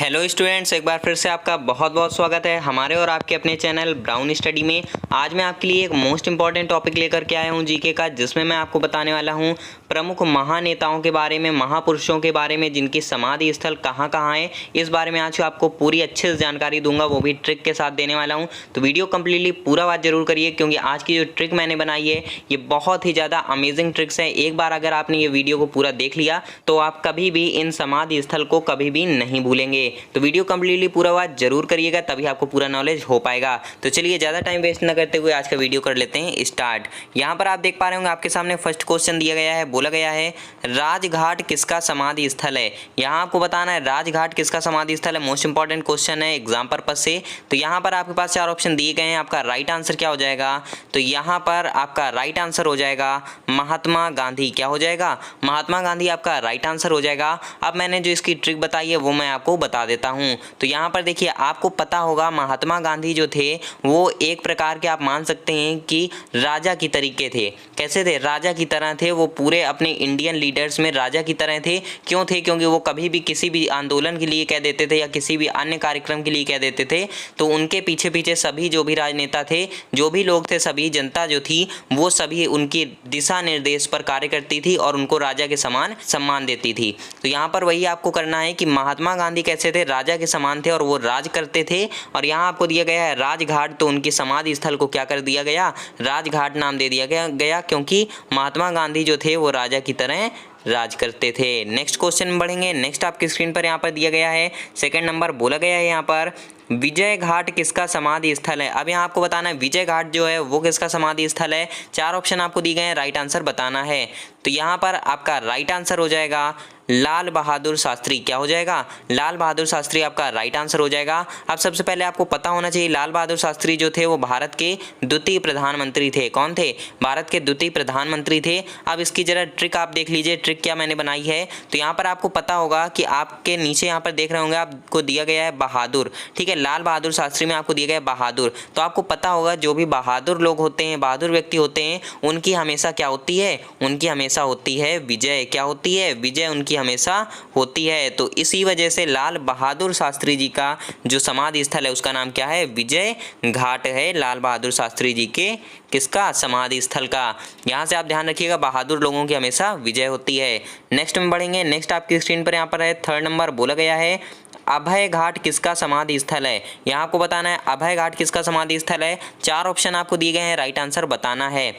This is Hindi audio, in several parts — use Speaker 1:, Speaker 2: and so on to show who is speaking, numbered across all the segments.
Speaker 1: हेलो स्टूडेंट्स, एक बार फिर से आपका बहुत बहुत स्वागत है हमारे और आपके अपने चैनल ब्राउन स्टडी में। आज मैं आपके लिए एक मोस्ट इंपॉर्टेंट टॉपिक लेकर के आया हूं जीके का, जिसमें मैं आपको बताने वाला हूं प्रमुख महानेताओं के बारे में, महापुरुषों के बारे में जिनकी समाधि स्थल कहां कहां है। इस बारे में आज आपको पूरी अच्छे से जानकारी दूंगा, वो भी ट्रिक के साथ देने वाला हूँ। तो वीडियो कम्प्लीटली पूरा बात जरूर करिए, क्योंकि आज की जो ट्रिक मैंने बनाई है ये बहुत ही ज़्यादा अमेजिंग ट्रिक्स है। एक बार अगर आपने ये वीडियो को पूरा देख लिया तो आप कभी भी इन समाधि स्थल को कभी भी नहीं भूलेंगे। तो वीडियो कंप्लीटली पूरा बात जरूर करिएगा, तभी आपको पूरा नॉलेज हो पाएगा। तो चलिए ज़्यादा टाइम वेस्ट न करते हुए आज का वीडियो कर लेते हैं स्टार्ट। यहाँ पर आप देख पा रहे होंगे आपके सामने फर्स्ट क्वेश्चन दिया गया है, बोला गया है राजघाट किसका समाधि स्थल है। यहाँ आपको बताना है राजघाट किसका समाधि स्थल है। मोस्ट इंपॉर्टेंट क्वेश्चन है एग्जाम पर्पज से। तो यहाँ पर आपके पास चार ऑप्शन दिए गए हैं, आपका राइट आंसर क्या हो जाएगा। तो यहाँ पर आपका राइट आंसर हो जाएगा महात्मा गांधी। क्या हो जाएगा? महात्मा गांधी आपका राइट आंसर हो जाएगा। अब मैंने जो इसकी ट्रिक बताई है वो मैं आपको बता देता हूं। तो यहाँ पर देखिए, आपको पता होगा महात्मा गांधी जो थे वो एक प्रकार के आप मान सकते हैं कि राजा की तरीके थे। कैसे थे? राजा की तरह थे। वो पूरे अपने इंडियन लीडर्स में राजा की तरह थे। क्यों थे? क्योंकि वो कभी भी किसी भी आंदोलन के लिए कह देते थे या किसी भी अन्य कार्यक्रम के लिए कह देते थे, तो उनके पीछे पीछे सभी जो भी राजनेता थे, जो भी लोग थे, सभी जनता जो थी वो सभी उनकी दिशा निर्देश पर कार्य करती थी और उनको राजा के समान सम्मान देती थी। तो यहाँ पर वही आपको करना है कि महात्मा गांधी कैसे थे? राजा के समान थे और वो राज करते थे। और यहाँ आपको दिया गया है राजघाट, तो उनकी समाधि स्थल को क्या कर दिया गया? राजघाट नाम दे दिया गया, क्योंकि महात्मा गांधी जो थे वो राजा की तरह राज करते थे। नेक्स्ट क्वेश्चन में बढ़ेंगे। नेक्स्ट आपकी स्क्रीन पर यहाँ पर दिया गया है सेकंड नंबर, बोला गया है यहाँ पर विजय घाट किसका समाधि स्थल है। अब यहाँ आपको बताना है विजय घाट जो है वो किसका समाधि स्थल है। चार ऑप्शन आपको दिए गए हैं, राइट आंसर बताना है। तो यहाँ पर आपका राइट आंसर हो जाएगा लाल बहादुर शास्त्री। क्या हो जाएगा? लाल बहादुर शास्त्री आपका राइट आंसर हो जाएगा। अब सबसे पहले आपको पता होना चाहिए लाल बहादुर शास्त्री जो थे वो भारत के द्वितीय प्रधानमंत्री थे। कौन थे? भारत के द्वितीय प्रधानमंत्री थे। अब इसकी जरा ट्रिक आप देख लीजिए, ट्रिक क्या मैंने बनाई है। तो यहाँ पर आपको पता होगा कि आपके नीचे यहाँ पर देख रहे होंगे आपको दिया गया है बहादुर, ठीक है। लाल बहादुर शास्त्री में आपको दिया गया है बहादुर। तो आपको पता होगा जो भी बहादुर लोग होते हैं, बहादुर व्यक्ति होते हैं, उनकी हमेशा क्या होती है? उनकी हमेशा होती है विजय। क्या होती है? विजय उनकी हमेशा होती है। तो इसी वजह से लाल बहादुर शास्त्री जी का जो समाधि स्थल है उसका नाम क्या है? विजय घाट है। लाल बहादुर शास्त्री जी के किसका? समाधि स्थल का। यहाँ से आप ध्यान रखिएगा, बहादुर लोगों की हमेशा विजय होती है। नेक्स्ट में बढ़ेंगे। नेक्स्ट आपकी स्क्रीन पर यहाँ पर है थर्ड नंबर, बोला गया है अभय घाट किसका समाधि स्थल है। यहाँ आपको बताना है अभय घाट किसका समाधि स्थल है। चार ऑप्शन आपको दिए गए हैं, राइट आंसर बताना है।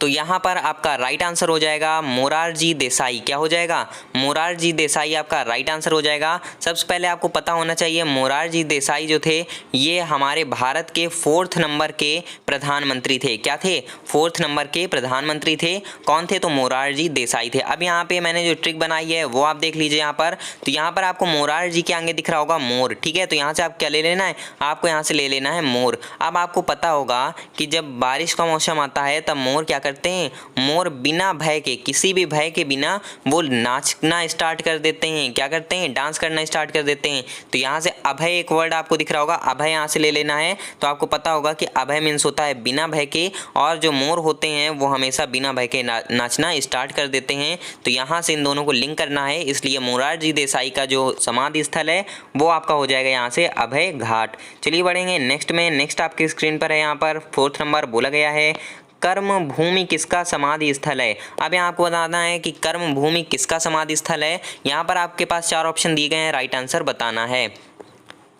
Speaker 1: तो यहाँ पर आपका राइट आंसर हो जाएगा मोरारजी देसाई। क्या हो जाएगा? मोरारजी देसाई आपका राइट आंसर हो जाएगा। सबसे पहले आपको पता होना चाहिए मोरारजी देसाई जो थे ये हमारे भारत के 4th नंबर के प्रधानमंत्री थे। क्या थे? 4th नंबर के प्रधानमंत्री थे। कौन थे? तो मोरारजी देसाई थे। अब यहाँ पे मैंने जो ट्रिक बनाई है वो आप देख लीजिए यहाँ पर। तो यहाँ पर आपको मोरारजी के आगे दिख रहा होगा मोर, ठीक है। तो यहाँ से आप क्या ले लेना है? आपको यहाँ से ले लेना है मोर। अब आपको पता होगा कि जब बारिश का मौसम आता है तब मोर क्या करते हैं? मोर बिना भय के, किसी भी भय के बिना वो नाचना स्टार्ट कर देते हैं। क्या करते हैं? डांस करना स्टार्ट कर देते हैं। तो यहाँ से अभय एक वर्ड आपको दिख रहा होगा, अभय यहाँ से ले लेना है। तो आपको पता होगा कि अभय मीन्स होता है बिना भय के, और जो मोर होते हैं वो हमेशा बिना भय के नाचना स्टार्ट कर देते हैं। तो यहाँ से इन दोनों को लिंक करना है, इसलिए मोरारजी देसाई का जो समाधि स्थल है वो आपका हो जाएगा यहाँ से अभय घाट। चलिए बढ़ेंगे नेक्स्ट में। नेक्स्ट आपकी स्क्रीन पर है यहाँ पर 4th नंबर, बोला गया है कर्म भूमि किसका समाधि स्थल है। अब यहाँ आपको बताना है कि कर्म भूमि किसका समाधि स्थल है। यहाँ पर आपके पास चार ऑप्शन दिए गए हैं, राइट आंसर बताना है।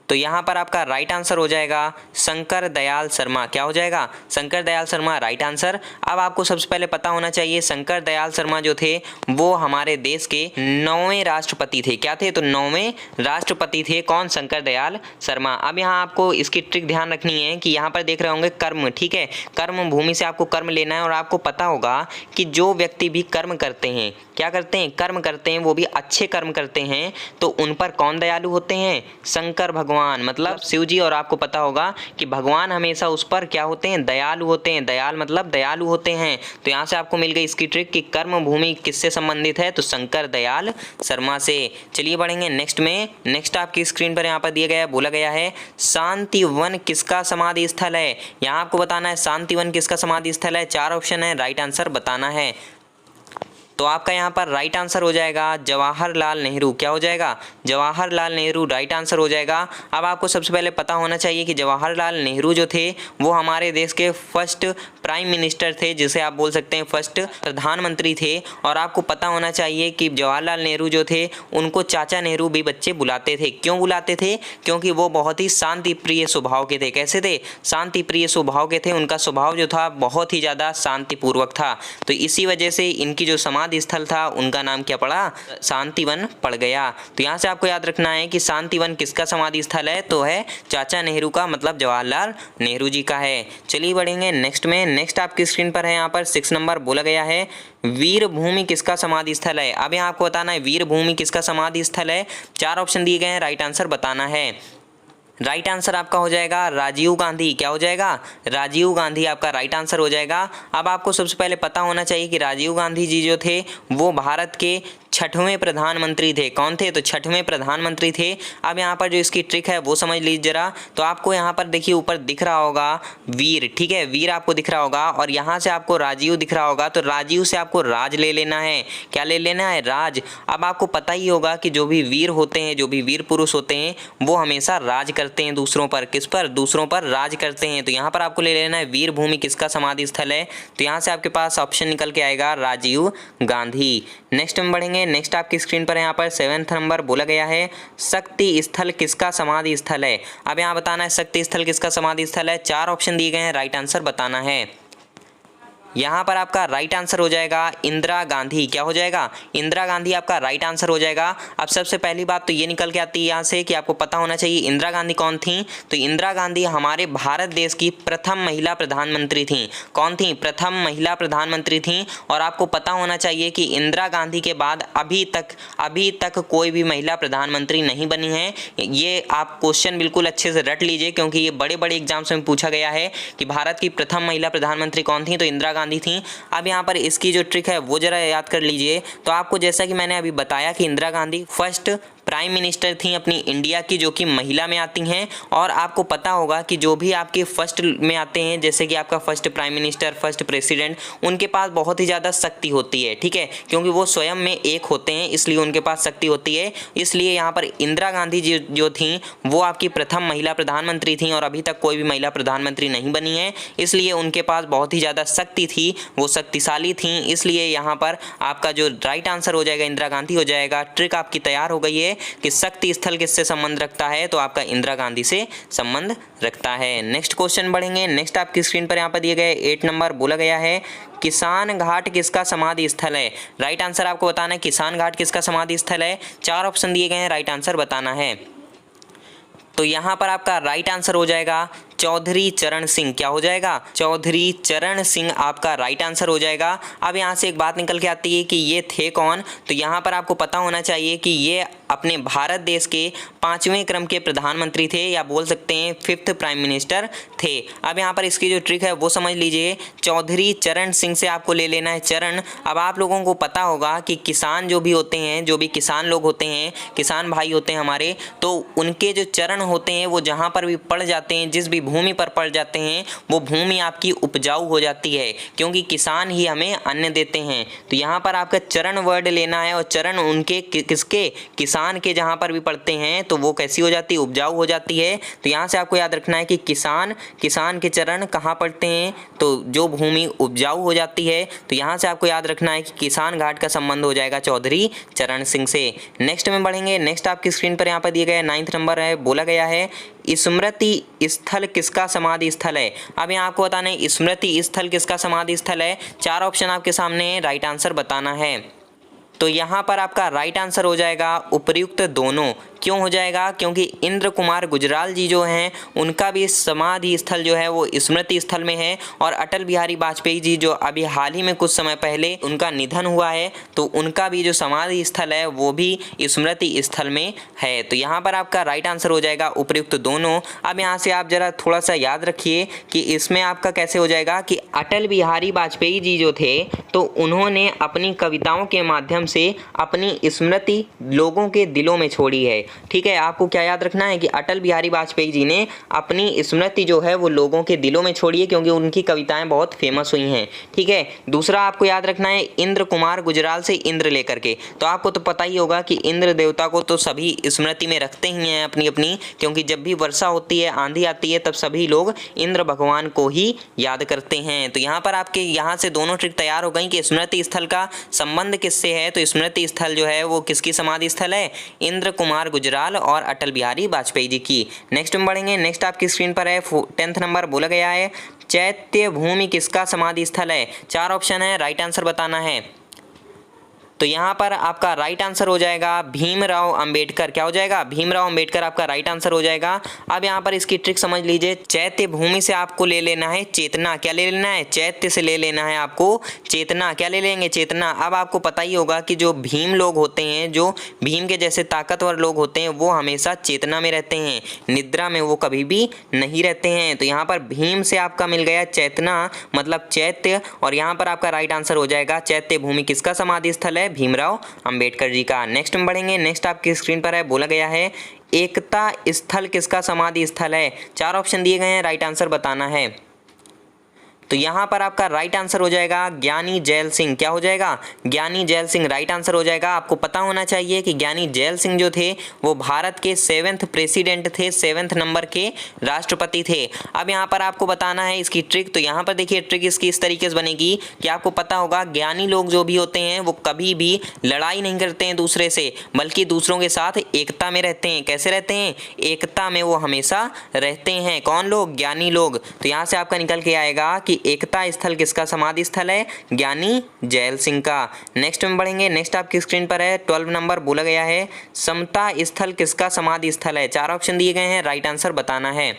Speaker 1: तो यहाँ पर आपका राइट आंसर हो जाएगा शंकर दयाल शर्मा। क्या हो जाएगा? Shankar Dayal Sharma right answer. अब आपको सबसे पहले पता होना चाहिए शंकर दयाल शर्मा जो थे वो हमारे देश के 9वें राष्ट्रपति थे। क्या थे? तो 9वें राष्ट्रपति थे। कौन? शंकर दयाल शर्मा। अब यहाँ आपको इसकी ट्रिक ध्यान रखनी है कि यहाँ पर देख रहे होंगे कर्म, ठीक है। कर्म भूमि से आपको कर्म लेना है, और आपको पता होगा कि जो व्यक्ति भी कर्म करते हैं, क्या करते हैं? कर्म करते हैं, वो भी अच्छे कर्म करते हैं, तो उन पर कौन दयालु होते हैं? शंकर भगवान, मतलब शिव जी। और आपको पता होगा कि भगवान हमेशा उस पर क्या होते हैं? दयालु होते हैं। दयाल मतलब दयालु होते हैं। तो यहाँ से आपको मिल गई इसकी ट्रिक कि कर्म भूमि किससे संबंधित है? तो शंकर दयाल शर्मा से। चलिए बढ़ेंगे नेक्स्ट में। नेक्स्ट आपकी स्क्रीन पर यहाँ पर दिया गया है, बोला गया है शांति वन किसका समाधि स्थल है। यहाँ आपको बताना है शांति वन किसका समाधि स्थल है। चार ऑप्शन है, राइट आंसर बताना है। तो आपका यहाँ पर राइट आंसर हो जाएगा जवाहरलाल नेहरू। क्या हो जाएगा? जवाहरलाल नेहरू राइट आंसर हो जाएगा। अब आपको सबसे पहले पता होना चाहिए कि जवाहरलाल नेहरू जो थे वो हमारे देश के फर्स्ट प्राइम मिनिस्टर थे, जिसे आप बोल सकते हैं फर्स्ट प्रधानमंत्री थे। और आपको पता होना चाहिए कि जवाहरलाल नेहरू जो थे उनको चाचा नेहरू भी बच्चे बुलाते थे। क्यों बुलाते थे? क्योंकि वो बहुत ही शांति प्रिय स्वभाव के थे। कैसे थे? शांति प्रिय स्वभाव के थे। उनका स्वभाव जो था बहुत ही ज़्यादा शांतिपूर्वक था। तो इसी वजह से इनकी जो समाधि स्थल था उनका नाम क्या पड़ा? शांतिवन पड़ गया। तो यहाँ से आपको याद रखना है कि शांतिवन किसका समाधि स्थल है? तो है चाचा नेहरू का, मतलब जवाहरलाल नेहरू जी का है। चलिए बढ़ेंगे नेक्स्ट में। नेक्स्ट आपकी स्क्रीन पर है यहाँ पर 6 नंबर बोला गया है वीर भूमि किसका समाधि स्थल है। अब यहाँ आपको बताना है वीर भूमि किसका समाधि स्थल है। 4 ऑप्शन दिए गए हैं, राइट आंसर बताना है। राइट आंसर आपका हो जाएगा राजीव गांधी। क्या हो जाएगा? राजीव गांधी आपका राइट आंसर हो जाएगा। अब आपको सबसे पहले पता होना चाहिए कि राजीव गांधी जी जो थे वो भारत के 6वें प्रधानमंत्री थे। कौन थे? तो 6वें प्रधानमंत्री थे। अब यहाँ पर जो इसकी ट्रिक है वो समझ लीजिए जरा। तो आपको यहाँ पर देखिए ऊपर दिख रहा होगा वीर, ठीक है, वीर आपको दिख रहा होगा और यहाँ से आपको राजीव दिख रहा होगा। तो राजीव से आपको राज ले लेना है। क्या ले लेना है? राज। अब आपको पता ही होगा कि जो भी वीर होते हैं, जो भी वीर पुरुष होते हैं वो हमेशा राज करते हैं दूसरों पर। किस पर? दूसरों पर राज करते हैं। तो यहाँ पर आपको ले लेना है वीर भूमि किसका समाधि स्थल है। तो यहाँ से आपके पास ऑप्शन निकल के आएगा राजीव गांधी। नेक्स्ट में बढ़ेंगे। नेक्स्ट आपकी स्क्रीन पर यहाँ पर 7 नंबर बोला गया है शक्ति स्थल किसका समाधि स्थल है। अब यहाँ बताना है शक्ति स्थल किसका समाधि स्थल है। 4 ऑप्शन दिए गए हैं, राइट आंसर बताना है। यहाँ पर आपका राइट आंसर हो जाएगा इंदिरा गांधी। क्या हो जाएगा? इंदिरा गांधी आपका राइट आंसर हो जाएगा। अब सबसे पहली बात तो ये निकल के आती है यहाँ से कि आपको पता होना चाहिए इंदिरा गांधी कौन थी। तो इंदिरा गांधी हमारे भारत देश की प्रथम महिला प्रधानमंत्री थी। कौन थी? प्रथम महिला प्रधानमंत्री थी। और आपको पता होना चाहिए कि इंदिरा गांधी के बाद अभी तक कोई भी महिला प्रधानमंत्री नहीं बनी है। ये आप क्वेश्चन बिल्कुल अच्छे से रट लीजिए, क्योंकि ये बड़े बड़े एग्जाम्स में पूछा गया है कि भारत की प्रथम महिला प्रधानमंत्री कौन थी। तो इंदिरा गांधी थी। अब यहाँ पर इसकी जो ट्रिक है वो जरा याद कर लीजिए। तो आपको जैसा कि मैंने अभी बताया कि Indira Gandhi first prime minister थी अपनी इंडिया की, जो कि महिला में आती हैं। और आपको पता होगा कि जो भी आपके फर्स्ट में आते हैं, जैसे कि आपका first prime minister, first president, उनके पास बहुत ही ज़्यादा शक्ति होती है, ठीक है, क्योंकि वो स्वयं में एक होते हैं, इसलिए उनके पास शक्ति होती है। इसलिए यहाँ पर इंदिरा गांधी जी जो थी वो आपकी प्रथम महिला प्रधानमंत्री थी और अभी तक कोई भी महिला प्रधानमंत्री नहीं बनी है, इसलिए उनके पास बहुत ही ज़्यादा शक्ति थी, वो शक्तिशाली थी। इसलिए यहाँ पर आपका जो राइट आंसर हो जाएगा इंदिरा गांधी हो जाएगा। ट्रिक आपकी तैयार हो गई है कि शक्ति स्थल किससे संबंध रखता है। तो आपका इंदिरा गांधी से संबंध रखता है। नेक्स्ट क्वेश्चन बढ़ेंगे। नेक्स्ट आपकी स्क्रीन पर यहाँ पर दिए गए 8 नंबर बोला गया है किसान घाट किसका समाधि स्थल है। राइट आंसर आपको बताना है किसान घाट किसका समाधि स्थल है। 4 ऑप्शन दिए गए हैं, राइट आंसर बताना है। तो यहाँ पर आपका राइट आंसर हो जाएगा चौधरी चरण सिंह। क्या हो जाएगा? चौधरी चरण सिंह आपका राइट आंसर हो जाएगा। अब यहाँ से एक बात निकल के आती है कि ये थे कौन। तो यहाँ पर आपको पता होना चाहिए कि ये अपने भारत देश के 5वें क्रम के प्रधानमंत्री थे, या बोल सकते हैं 5th प्राइम मिनिस्टर थे। अब यहाँ पर इसकी जो ट्रिक है वो समझ लीजिए। चौधरी चरण सिंह से आपको ले लेना है चरण। अब आप लोगों को पता होगा कि किसान जो भी होते हैं, जो भी किसान लोग होते हैं, किसान भाई होते हैं हमारे, तो उनके जो चरण होते हैं वो जहाँ पर भी पड़ जाते हैं, जिस भी भूमि पर पड़ जाते हैं, वो भूमि आपकी उपजाऊ हो जाती है, क्योंकि किसान ही हमें अन्न देते हैं। तो यहाँ पर आपका चरण वर्ड लेना है और चरण उनके किसके? किसान के जहाँ पर भी पड़ते हैं तो वो कैसी हो जाती है? उपजाऊ हो जाती है। तो यहाँ से आपको याद रखना है कि किसान के चरण कहाँ पड़ते हैं? तो जो भूमि उपजाऊ हो जाती है। तो यहाँ से आपको याद रखना है कि किसान घाट का संबंध हो जाएगा चौधरी चरण सिंह से। नेक्स्ट में बढ़ेंगे। नेक्स्ट आपकी स्क्रीन पर यहाँ पर दिए गए 9th नंबर है, बोला गया है स्मृति स्थल किसका समाधि स्थल है। अब यहाँ आपको बताना है स्मृति स्थल किसका समाधि स्थल है। 4 ऑप्शन आपके सामने है, राइट आंसर बताना है। तो यहाँ पर आपका राइट आंसर हो जाएगा उपर्युक्त दोनों। क्यों हो जाएगा? क्योंकि इंद्र कुमार गुजराल जी जो हैं उनका भी समाधि स्थल जो है वो स्मृति स्थल में है, और अटल बिहारी वाजपेयी जी जो अभी हाल ही में कुछ समय पहले उनका निधन हुआ है, तो उनका भी जो समाधि स्थल है वो भी स्मृति स्थल में है। तो यहाँ पर आपका राइट आंसर हो जाएगा उपर्युक्त दोनों। अब यहाँ से आप जरा थोड़ा सा याद रखिए कि इसमें आपका कैसे हो जाएगा कि अटल बिहारी वाजपेयी जी जो थे तो उन्होंने अपनी कविताओं के माध्यम से अपनी स्मृति लोगों के दिलों में छोड़ी है। ठीक है, आपको क्या याद रखना है कि अटल बिहारी वाजपेयी जी ने अपनी स्मृति जो है वो लोगों के दिलों में छोड़ी है, क्योंकि उनकी कविताएं बहुत फेमस हुई हैं। ठीक है, दूसरा आपको याद रखना है इंद्र कुमार गुजराल से इंद्र लेकर के। तो आपको तो पता ही होगा कि इंद्र देवता को तो सभी स्मृति में रखते ही हैं अपनी अपनी, क्योंकि जब भी वर्षा होती है, आंधी आती है, तब सभी लोग इंद्र भगवान को ही याद करते हैं। तो यहाँ पर आपके यहाँ से दोनों ट्रिक तैयार हो गई कि स्मृति स्थल का संबंध किससे है। तो स्मृति स्थल जो है वो किसकी समाधि स्थल है, इंद्र कुमार गुजराल और अटल बिहारी वाजपेयी जी की। नेक्स्ट में बढ़ेंगे। नेक्स्ट आपकी स्क्रीन पर है 10th नंबर बोला गया है चैत्य भूमि किसका समाधि स्थल है। 4 ऑप्शन है, राइट आंसर बताना है। तो यहाँ पर आपका राइट आंसर हो जाएगा भीमराव अंबेडकर। क्या हो जाएगा, भीमराव अंबेडकर आपका राइट आंसर हो जाएगा। अब यहाँ पर इसकी ट्रिक समझ लीजिए, चैत्य भूमि से आपको ले लेना है चेतना। क्या ले लेना है, चैत्य से ले लेना है आपको चेतना। क्या ले लेंगे, चेतना। अब आपको पता ही होगा कि जो भीम लोग होते हैं, जो भीम के जैसे ताकतवर लोग होते हैं, वो हमेशा चेतना में रहते हैं, निद्रा में वो कभी भी नहीं रहते हैं। तो यहाँ पर भीम से आपका मिल गया चेतना मतलब चैत्य, और यहाँ पर आपका राइट आंसर हो जाएगा चैत्य भूमि किसका समाधि स्थल है, भीमराव अंबेडकर जी का। नेक्स्ट में बढ़ेंगे। नेक्स्ट आपकी स्क्रीन पर है बोला गया है एकता स्थल किसका समाधि स्थल है। 4 ऑप्शन दिए गए हैं, राइट आंसर बताना है। तो यहाँ पर आपका राइट आंसर हो जाएगा ज्ञानी जैल सिंह। क्या हो जाएगा, ज्ञानी जैल सिंह राइट आंसर हो जाएगा। आपको पता होना चाहिए कि ज्ञानी जैल सिंह जो थे वो भारत के 7th प्रेसिडेंट थे, 7th नंबर के राष्ट्रपति थे। अब यहाँ पर आपको बताना है इसकी ट्रिक। तो यहाँ पर देखिए ट्रिक इसकी इस तरीके से बनेगी कि आपको पता होगा ज्ञानी लोग जो भी होते हैं वो कभी भी लड़ाई नहीं करते हैं दूसरे से, बल्कि दूसरों के साथ एकता में रहते हैं। कैसे रहते हैं, एकता में वो हमेशा रहते हैं। कौन लोग, ज्ञानी लोग। तो यहाँ से आपका निकल के आएगा कि एकता स्थल किसका समाधि स्थल है, ज्ञानी जैल सिंह का। नेक्स्ट में बढ़ेंगे। नेक्स्ट आपकी स्क्रीन पर है 12 नंबर बोला गया है समता स्थल किसका समाधि स्थल है। 4 ऑप्शन दिए गए हैं, राइट आंसर बताना है।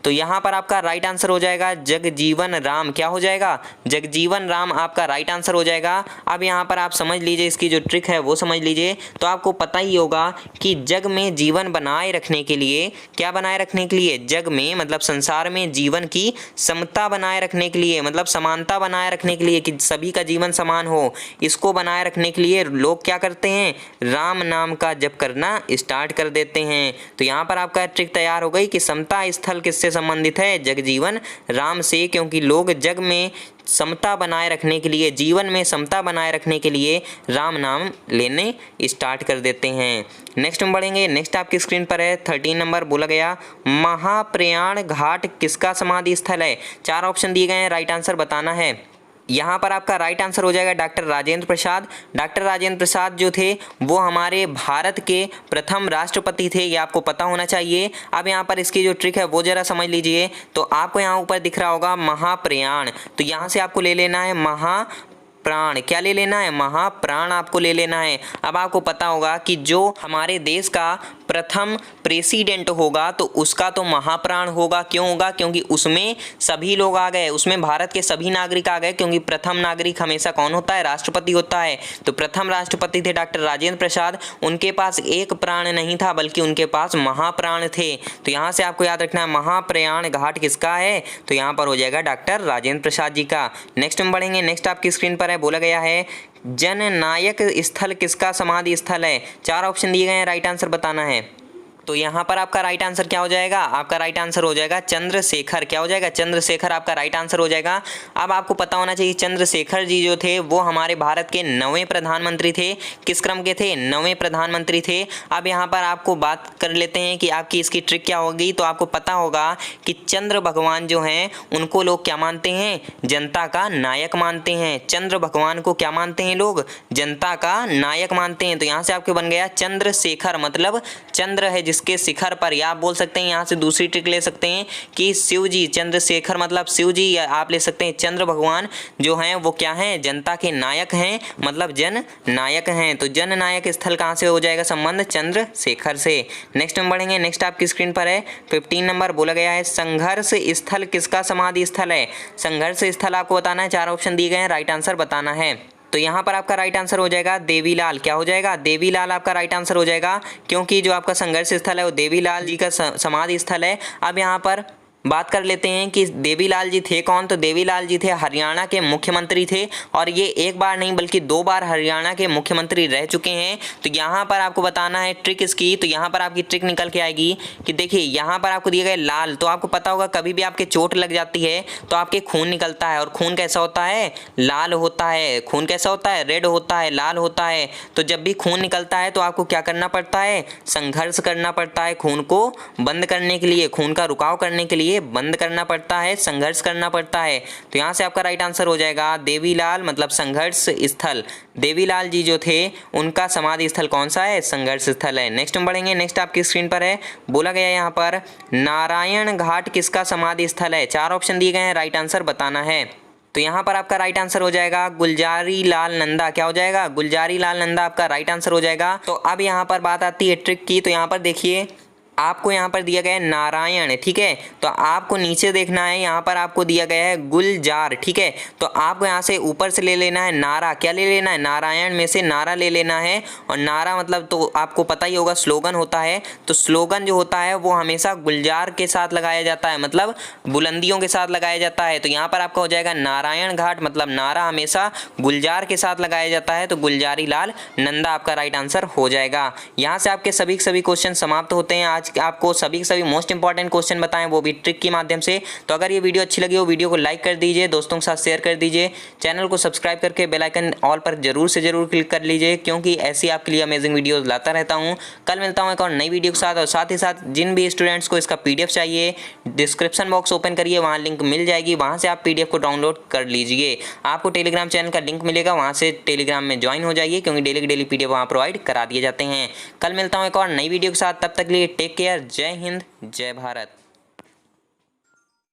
Speaker 1: तो यहाँ पर आपका राइट आंसर हो जाएगा जगजीवन राम। क्या हो जाएगा, जगजीवन राम आपका राइट आंसर हो जाएगा। अब यहाँ पर आप समझ लीजिए इसकी जो ट्रिक है वो समझ लीजिए। तो आपको पता ही होगा कि जग में जीवन बनाए रखने के लिए, क्या बनाए रखने के लिए, जग में मतलब संसार में जीवन की समता बनाए रखने के लिए, मतलब समानता बनाए रखने के लिए कि सभी का जीवन समान हो, इसको बनाए रखने के लिए लोग क्या करते हैं, राम नाम का जप करना स्टार्ट कर देते हैं। तो यहाँ पर आपका ट्रिक तैयार हो गई कि समता स्थल किससे संबंधित है, जगजीवन राम से, क्योंकि लोग जग में समता बनाए रखने के लिए, जीवन में समता बनाए रखने के लिए राम नाम लेने स्टार्ट कर देते हैं। नेक्स्ट में बढ़ेंगे। नेक्स्ट आपकी स्क्रीन पर है 13 नंबर बोला गया महाप्रयाण घाट किसका समाधि स्थल है। 4 ऑप्शन दिए गए हैं, राइट आंसर बताना है। यहाँ पर आपका राइट आंसर हो जाएगा डॉक्टर राजेंद्र प्रसाद। डॉक्टर राजेंद्र प्रसाद जो थे वो हमारे भारत के प्रथम राष्ट्रपति थे, ये आपको पता होना चाहिए। अब यहाँ पर इसकी जो ट्रिक है वो जरा समझ लीजिए। तो आपको यहाँ ऊपर दिख रहा होगा महाप्रयाण, तो यहाँ से आपको ले लेना है महाप्राण। क्या ले लेना है, महाप्राण आपको ले लेना है। अब आपको पता होगा कि जो हमारे देश का प्रथम प्रेसिडेंट होगा तो उसका तो महाप्राण होगा। क्यों होगा, क्योंकि उसमें सभी लोग आ गए, उसमें भारत के सभी नागरिक आ गए, क्योंकि प्रथम नागरिक हमेशा कौन होता है, राष्ट्रपति होता है। तो प्रथम राष्ट्रपति थे डॉक्टर राजेंद्र प्रसाद, उनके पास एक प्राण नहीं था बल्कि उनके पास महाप्राण थे। तो यहाँ से आपको याद रखना है महाप्रयाण घाट किसका है, तो यहाँ पर हो जाएगा डॉक्टर राजेंद्र प्रसाद जी का। नेक्स्ट हम बढ़ेंगे। नेक्स्ट आपकी स्क्रीन पर है बोला गया है जननायक स्थल किसका समाधि स्थल है। 4 ऑप्शन दिए गए हैं, राइट आंसर बताना है। तो यहाँ पर आपका राइट आंसर क्या हो जाएगा, आपका राइट आंसर हो जाएगा चंद्रशेखर। क्या हो जाएगा, चंद्रशेखर आपका राइट आंसर हो जाएगा। अब आपको पता होना चाहिए चंद्रशेखर जी जो थे वो हमारे भारत के 9वें प्रधानमंत्री थे। किस क्रम के थे, 9वें प्रधानमंत्री थे। अब यहाँ पर आपको बात कर लेते हैं कि आपकी इसकी ट्रिक क्या होगी। तो आपको पता होगा कि चंद्र भगवान जो हैं उनको लोग क्या मानते हैं, जनता का नायक मानते हैं। चंद्र भगवान को क्या मानते हैं लोग, जनता का नायक मानते हैं। तो यहाँ से आपके बन गया चंद्रशेखर, मतलब चंद्र है जिसके शिखर पर, या आप बोल सकते हैं यहाँ से दूसरी ट्रिक ले सकते हैं कि शिव जी, चंद्रशेखर मतलब शिव जी, या आप ले सकते हैं चंद्र भगवान जो हैं वो क्या हैं, जनता के नायक हैं, मतलब जन नायक हैं। तो जन नायक स्थल कहाँ से हो जाएगा संबंध, चंद्रशेखर से। नेक्स्ट में बढ़ेंगे। नेक्स्ट आपकी स्क्रीन पर है 15 नंबर बोला गया है संघर्ष स्थल किसका समाधि स्थल है। संघर्ष स्थल आपको बताना है, 4 ऑप्शन दिए गए हैं, राइट आंसर बताना है। तो यहाँ पर आपका राइट आंसर हो जाएगा देवीलाल। क्या हो जाएगा, देवीलाल आपका राइट आंसर हो जाएगा, क्योंकि जो आपका संघर्ष स्थल है वो देवीलाल जी का समाधि स्थल है। अब यहाँ पर बात कर लेते हैं कि देवीलाल जी थे कौन। तो देवीलाल जी थे हरियाणा के मुख्यमंत्री थे और ये एक बार नहीं बल्कि 2 बार हरियाणा के मुख्यमंत्री रह चुके हैं। तो यहाँ पर आपको बताना है ट्रिक इसकी। तो यहाँ पर आपकी ट्रिक निकल के आएगी कि देखिए यहाँ पर आपको दिए गए लाल, तो आपको पता होगा कभी भी आपके चोट लग जाती है तो आपके खून निकलता है और खून कैसा होता है, लाल होता है। खून कैसा होता है, रेड होता है, लाल होता है। तो जब भी खून निकलता है तो आपको क्या करना पड़ता है, संघर्ष करना पड़ता है। खून को बंद करने के लिए, खून का रुकाव करने के लिए बंद करना पड़ता है, संघर्ष करना पड़ता है। तो यहाँ से आपका राइट आंसर हो जाएगा देवीलाल मतलब संघर्ष स्थल। देवीलाल जी जो थे उनका समाधि स्थल कौन सा है, संघर्ष स्थल है। नेक्स्ट हम बढ़ेंगे। नेक्स्ट आपकी स्क्रीन पर है, बोला गया है यहाँ पर नारायण घाट किसका समाधि स्थल है। 4 ऑप्शन दिए गए हैं, राइट आंसर बताना है। तो यहाँ पर आपका राइट आंसर हो जाएगा गुलजारी लाल नंदा। क्या हो जाएगा, गुलजारी लाल नंदा आपका राइट आंसर हो जाएगा। तो अब यहाँ पर बात आती है ट्रिक की। तो यहाँ पर देखिए आपको यहाँ पर दिया गया है नारायण, ठीक है। तो आपको नीचे देखना है, यहाँ पर आपको दिया गया है गुलजार, ठीक है। तो आपको यहाँ से ऊपर से ले लेना है नारा। क्या ले लेना है, नारायण में से नारा ले लेना है। और नारा मतलब तो आपको पता ही होगा स्लोगन होता है। तो स्लोगन जो होता है वो हमेशा गुलजार के साथ लगाया जाता है, मतलब बुलंदियों के साथ लगाया जाता है। तो यहाँ पर आपका हो जाएगा नारायण घाट मतलब नारा हमेशा गुलजार के साथ लगाया जाता है। तो गुलजारी लाल नंदा आपका राइट आंसर हो जाएगा। यहाँ से आपके सभी क्वेश्चन समाप्त होते हैं। आज आपको सभी मोस्ट इंपॉर्टेंट क्वेश्चन बताएं, वो भी ट्रिक की माध्यम से। तो अगर ये वीडियो अच्छी लगी हो, वीडियो को लाइक कर दीजिए, दोस्तों के साथ शेयर कर दीजिए, चैनल को सब्सक्राइब करके बेल आइकन ऑल पर जरूर से जरूर क्लिक कर लीजिए, क्योंकि ऐसी आपके लिए अमेजिंग वीडियोस लाता रहता हूं। कल मिलता हूं एक और नई वीडियो के साथ। और साथ ही साथ जिन भी स्टूडेंट्स को इसका PDF चाहिए, डिस्क्रिप्शन बॉक्स ओपन करिए, वहाँ लिंक मिल जाएगी, वहाँ से आप PDF को डाउनलोड कर लीजिए। आपको टेलीग्राम चैनल का लिंक मिलेगा, वहाँ से टेलीग्राम में ज्वाइन हो जाइए, क्योंकि डेली की डेली PDF वहाँ प्रोवाइड करा दिए जाते हैं। कल मिलता हूँ एक और नई वीडियो के साथ, तब तक के लिए टेक केयर। जय हिंद, जय भारत।